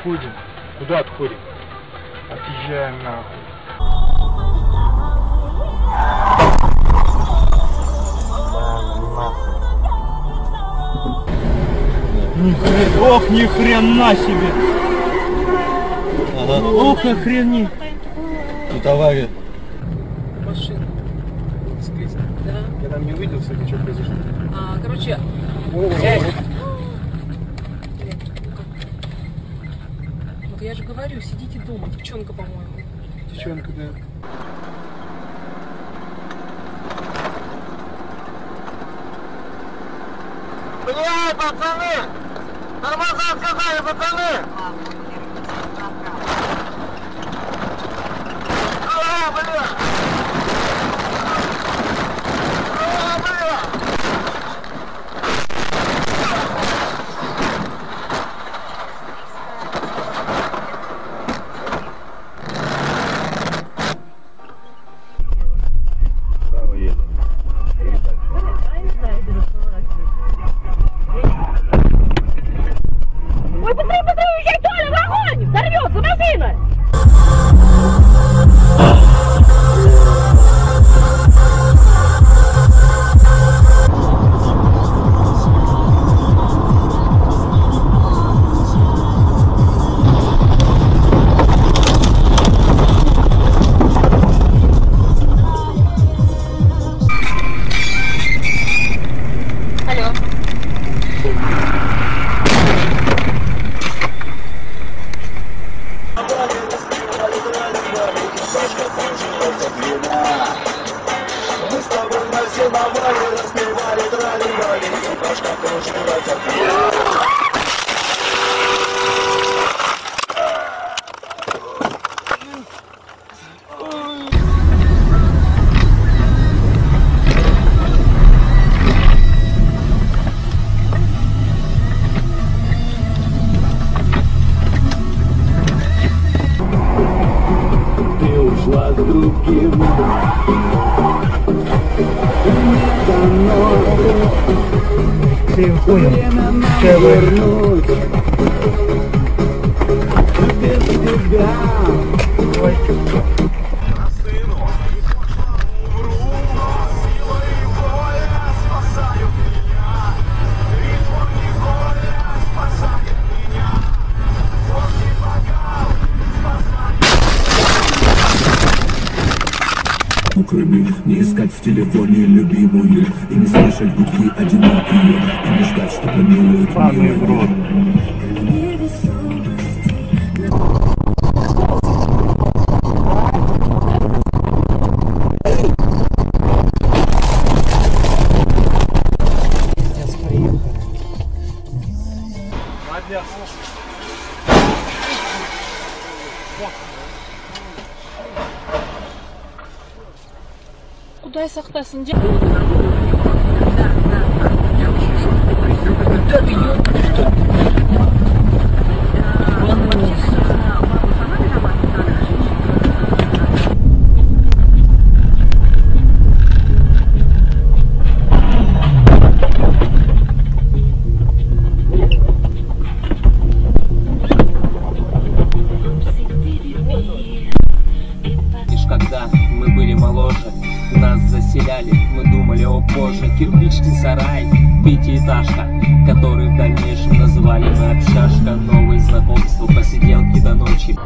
отходим. Куда отходим? Отъезжаем нахуй. Ох, ни хрена себе! Ага. Ох, охрени! Тут авария. Машина. Да. Я там не увидел, кстати, что произошло. Короче. Ну я же говорю, сидите дома, девчонка, по-моему. Девчонка, да. Блядь, пацаны! Тормоза сказали, пацаны! Бля! Бля! Ой, быстрее, уезжай, Толя, в огонь! Взорвется машина! Алло. Мы с тобой на зимовали, распевали, драли-мали, и башка кружилась от пьяна. Ты ушла к другим. Ты понял? Вернуть без тебя. Кроме не искать в телефоне любимую и не слышать гудки одинокие и не ждать, что помилует милую. Куда сақтасын? Когда мы были моложе, нас заселяли, мы думали, о боже, кирпичный сарай, пятиэтажка, который в дальнейшем называли мы общажка, новые знакомства, посиделки до ночи.